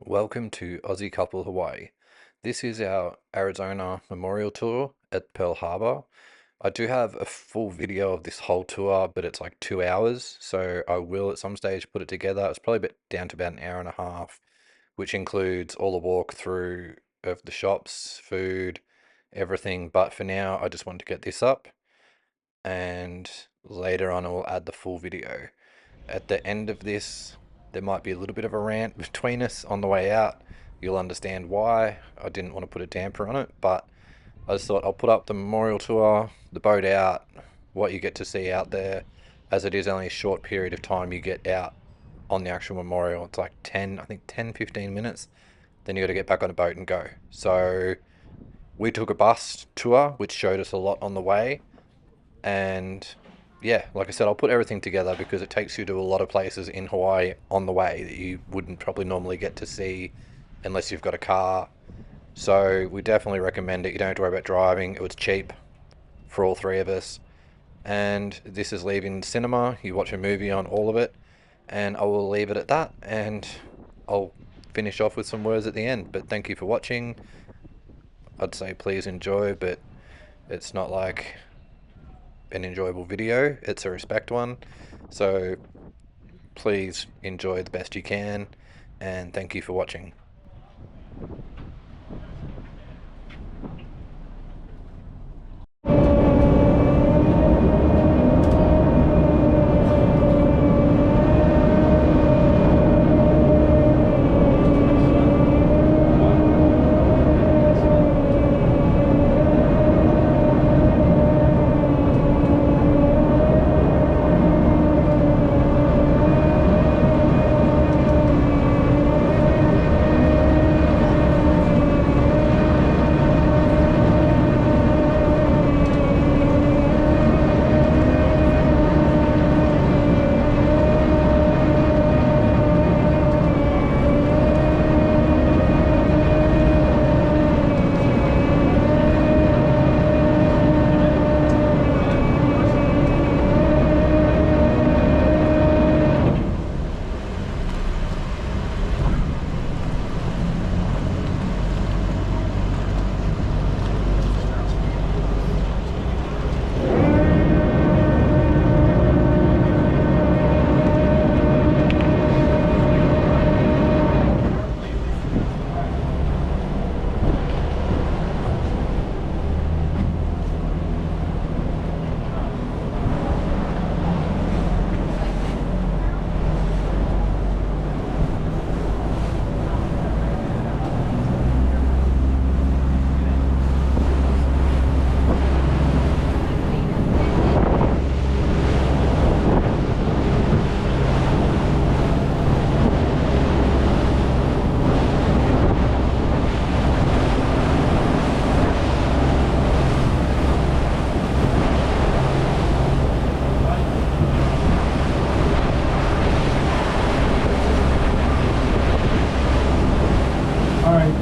Welcome to Aussie Couple Hawaii. This is our Arizona Memorial Tour at Pearl Harbor. I do have a full video of this whole tour, but it's like 2 hours, so I will at some stage put it together. It's probably down to about an hour and a half, which includes all the walkthrough of the shops, food, everything. But for now, I just wanted to get this up, and later on, I will add the full video. At the end of this, there might be a little bit of a rant between us on the way out. You'll understand why. I didn't want to put a damper on it, but I just thought I'll put up the memorial tour, the boat out, what you get to see out there, as it is only a short period of time you get out on the actual memorial. It's like 10, 15 minutes. Then you got to get back on a boat and go. So we took a bus tour, which showed us a lot on the way. And yeah, like I said, I'll put everything together because it takes you to a lot of places in Hawaii on the way that you wouldn't probably normally get to see unless you've got a car. So we definitely recommend it. You don't have to worry about driving. It was cheap for all three of us. And this is leaving cinema. You watch a movie on all of it. And I will leave it at that. And I'll finish off with some words at the end. But thank you for watching. I'd say please enjoy, but it's not like an enjoyable video. It's a respect one. So please enjoy the best you can. And thank you for watching.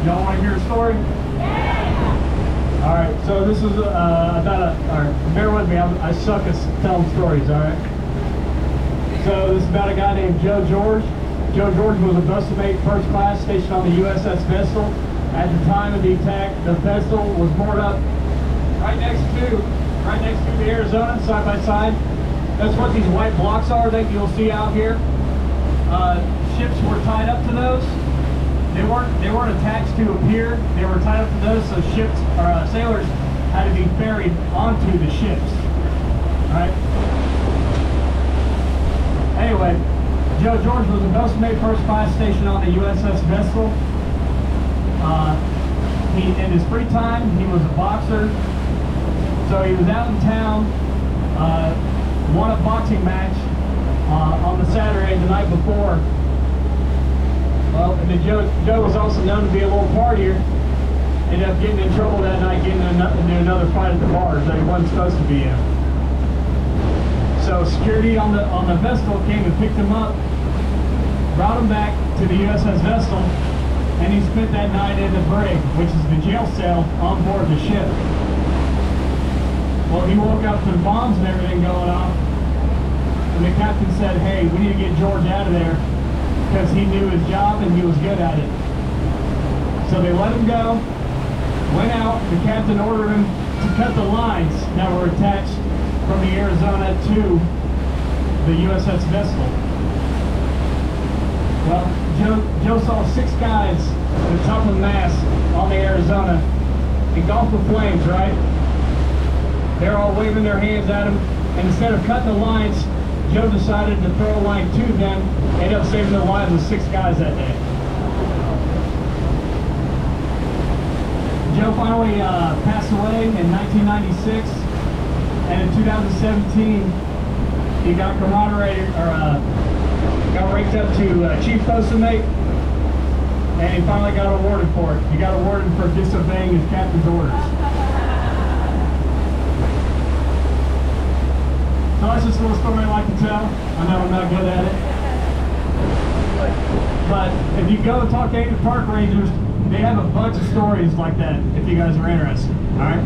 Y'all want to hear a story? Yeah! Alright, so this is bear with me, I suck at telling stories, alright? So this is about a guy named Joe George. Joe George was a vessel mate first class stationed on the USS Vessel. At the time of the attack, the vessel was moored up right next to the Arizona, side by side. That's what these white blocks are that you'll see out here. Ships were tied up to those. They weren't attached to a pier. They were tied up to those, so ships or sailors had to be ferried onto the ships. All right. Anyway, Joe George was a vessel mate first class stationed on the USS Vessel. In his free time, he was a boxer. So he was out in town, won a boxing match on the Saturday the night before. Well, and then Joe was also known to be a little partier. Ended up getting in trouble that night, getting into another fight at the bar that he wasn't supposed to be in. So security on the vessel came and picked him up, brought him back to the USS Vessel, and he spent that night in the brig, which is the jail cell on board the ship. Well, he woke up to the bombs and everything going off, and the captain said, "Hey, we need to get George out of there," because he knew his job and he was good at it. So they let him go, went out, the captain ordered him to cut the lines that were attached from the Arizona to the USS vessel. Well, Joe saw 6 guys at the top of the mast on the Arizona engulfed with flames, right? They're all waving their hands at him, and instead of cutting the lines, Joe decided to throw a line to them, ended up saving the lives of 6 guys that day. Joe finally passed away in 1996, and in 2017, he got camaraderie, or got ranked up to chief postal mate, and he finally got awarded for it. He got awarded for disobeying his captain's orders. So that's just a little story I like to tell. I know I'm not good at it. But if you go talk to any of the park rangers, they have a bunch of stories like that if you guys are interested. Alright?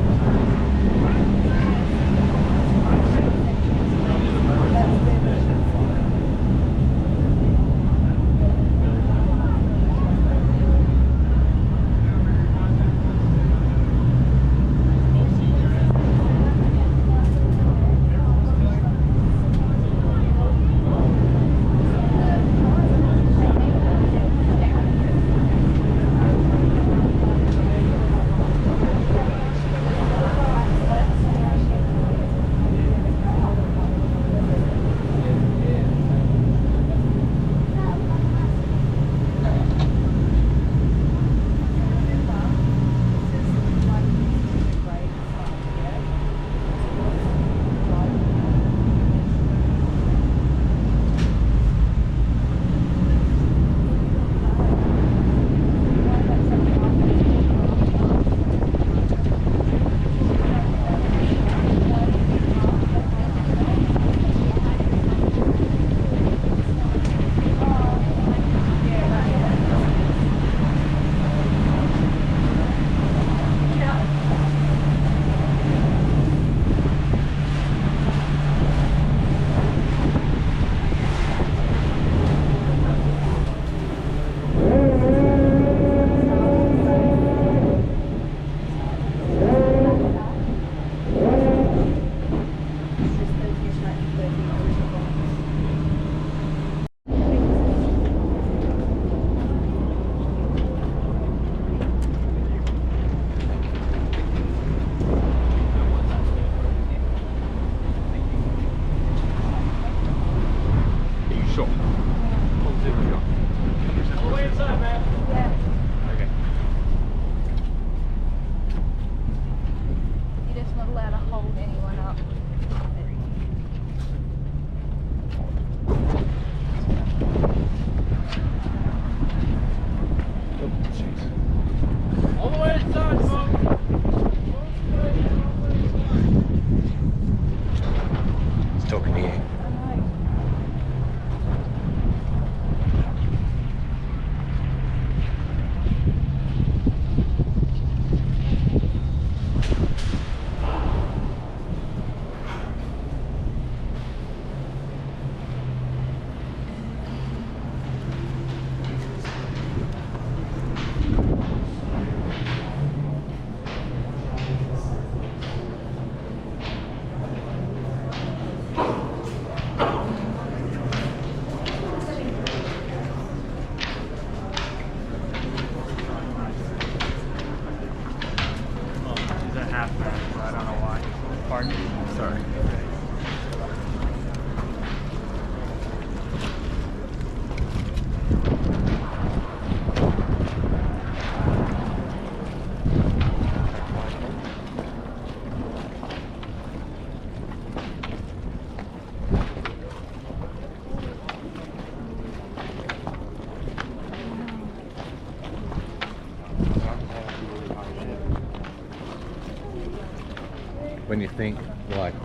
When you think, like,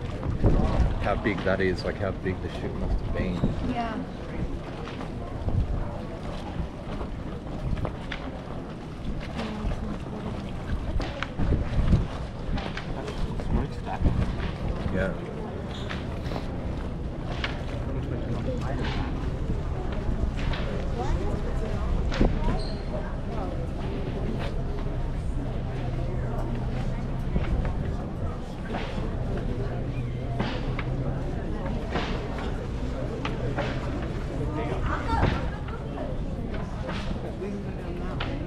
how big that is, like how big the ship must have been. Yeah. Yeah. anybody on that one.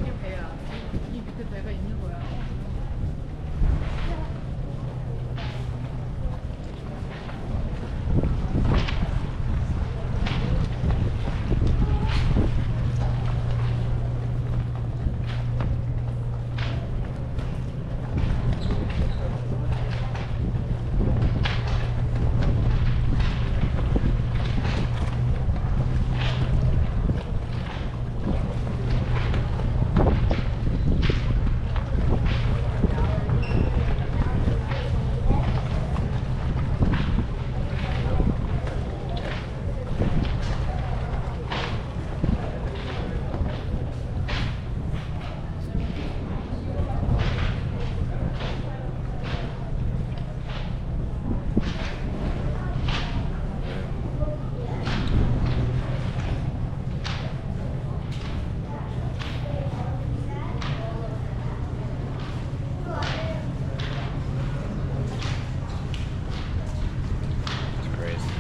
이게 배야. 이 밑에 배가 있는 거야. It's crazy.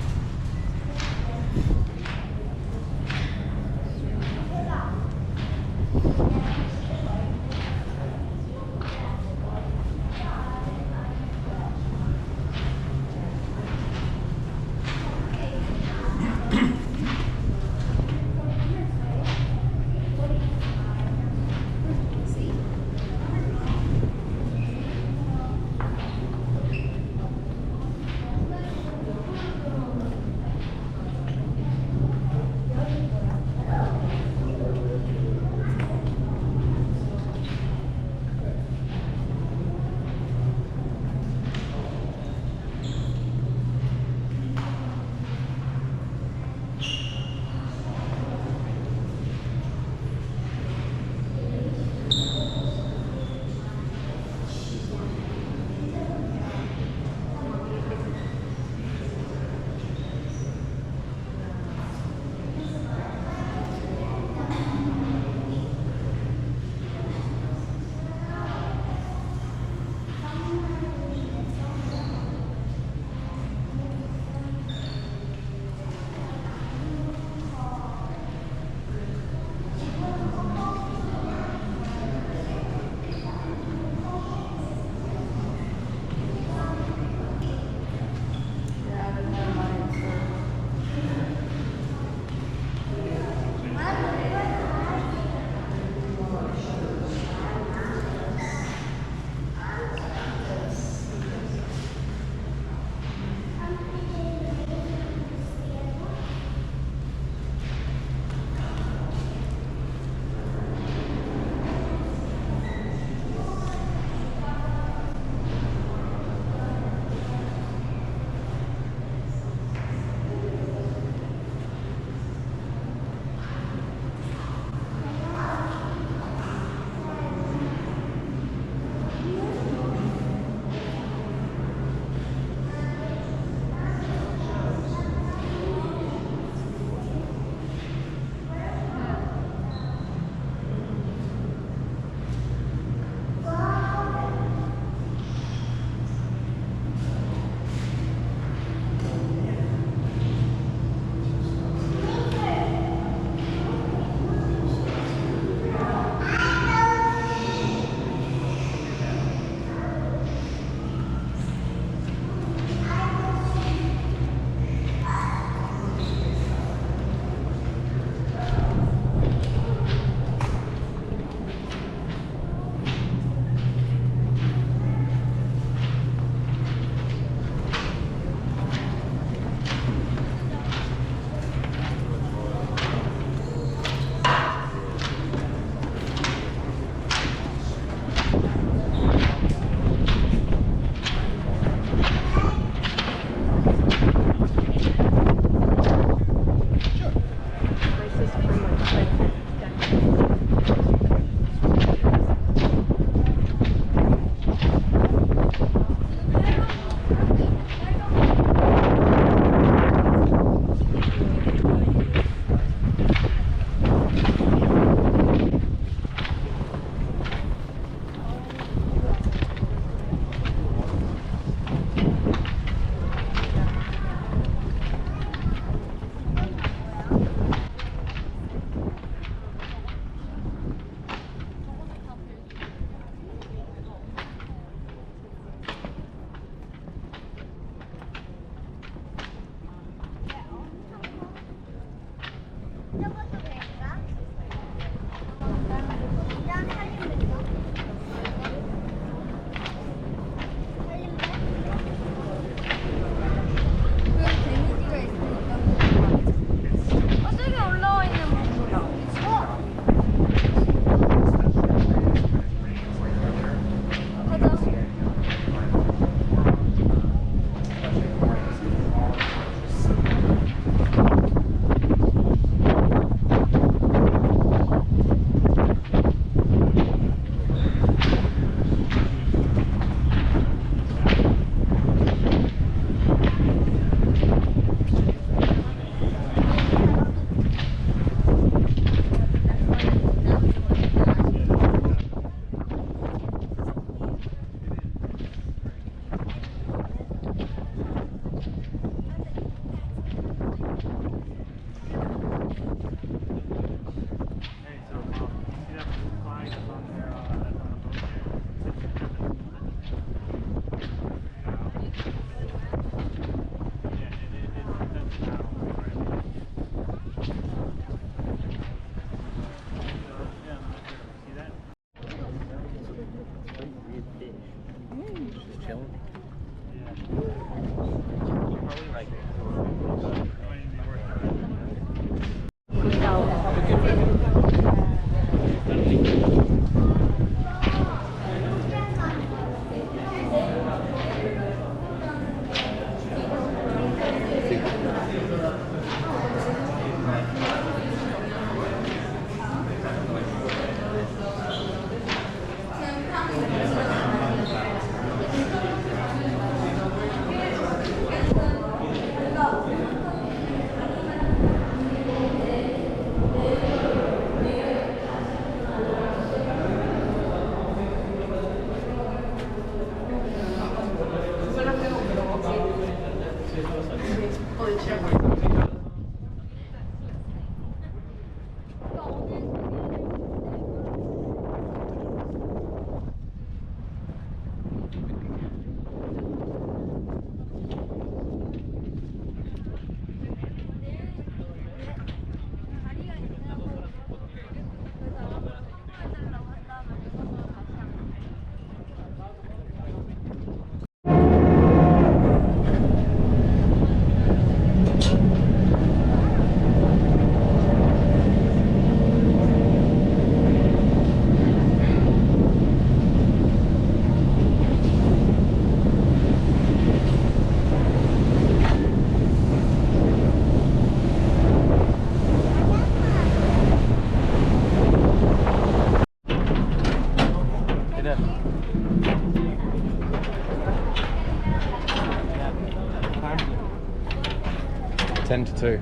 too.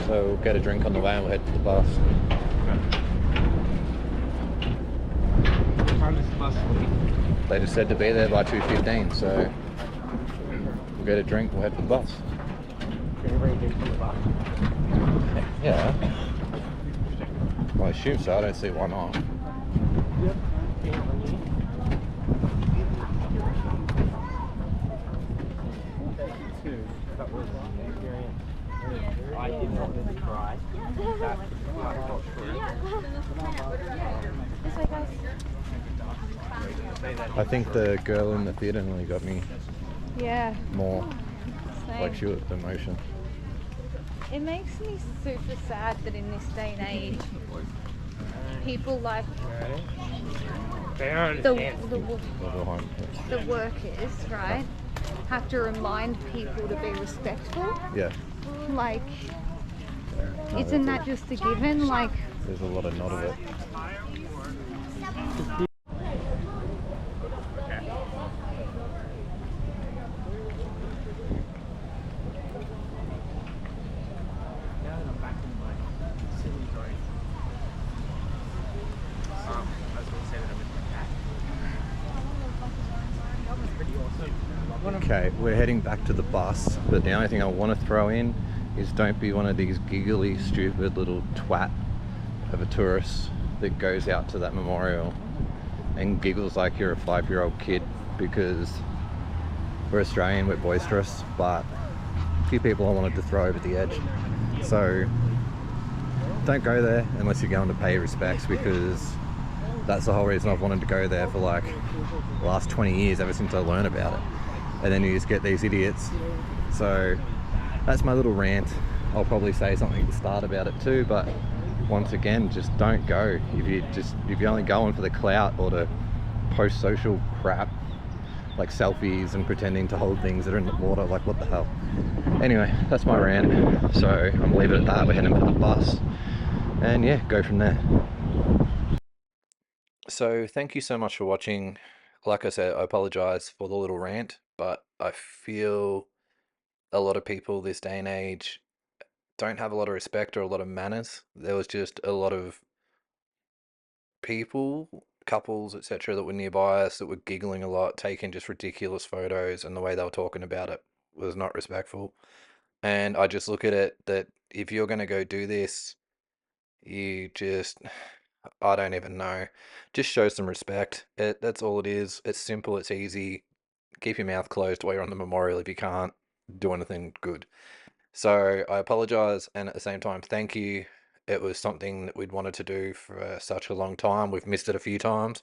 So we'll get a drink on the way and we'll head to the bus. What time does the bus leave? They just said to be there by 2:15, so we'll get a drink, we'll head to the bus. Can you bring a drink from the bus? Yeah. Well, I assume so, I don't see why not. Yep. I did not really try. This way, guys. I think the girl in the theatre nearly got me Yeah. more, Same. like she was emotion. It makes me super sad that in this day and age, people like They don't the, understand. the workers, right, have to remind people to be respectful. Yeah, Like, isn't that just a given? Like, there's a lot of nod of it. Now that I'm back in my silly brain. I was going to say that I'm in my cat. That was pretty awesome. Okay, we're heading back to the bus, but the only thing I want to throw in is don't be one of these giggly, stupid little twat of a tourist that goes out to that memorial and giggles like you're a 5-year-old kid, because we're Australian, we're boisterous, but a few people I wanted to throw over the edge. So don't go there unless you're going to pay respects, because that's the whole reason I've wanted to go there for like the last 20 years, ever since I learned about it. And then you just get these idiots. So that's my little rant. I'll probably say something at the start about it too, but once again, just don't go. If you're only going for the clout or to post social crap like selfies and pretending to hold things that are in the water, like what the hell. Anyway, that's my rant. So I'm leaving it at that. We're heading for the bus and yeah, go from there. So thank you so much for watching. Like I said, I apologize for the little rant, but I feel a lot of people this day and age don't have a lot of respect or a lot of manners. There was just a lot of people, couples, etc., that were nearby us that were giggling a lot, taking just ridiculous photos, and the way they were talking about it was not respectful. And I just look at it that if you're going to go do this, you just, I don't even know, just show some respect. That's all it is. It's simple, it's easy. Keep your mouth closed while you're on the memorial if you can't do anything good. So I apologize, and at the same time, thank you. It was something that we'd wanted to do for such a long time. We've missed it a few times.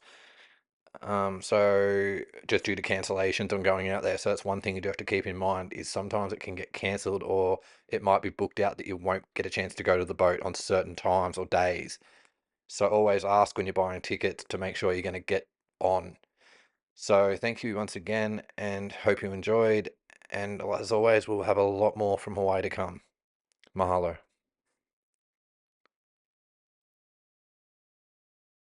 So just due to cancellations and going out there. So that's one thing you do have to keep in mind, is sometimes it can get cancelled, or it might be booked out that you won't get a chance to go to the boat on certain times or days. So always ask when you're buying tickets to make sure you're going to get on. So thank you once again, and hope you enjoyed. And as always, we'll have a lot more from Hawaii to come. Mahalo.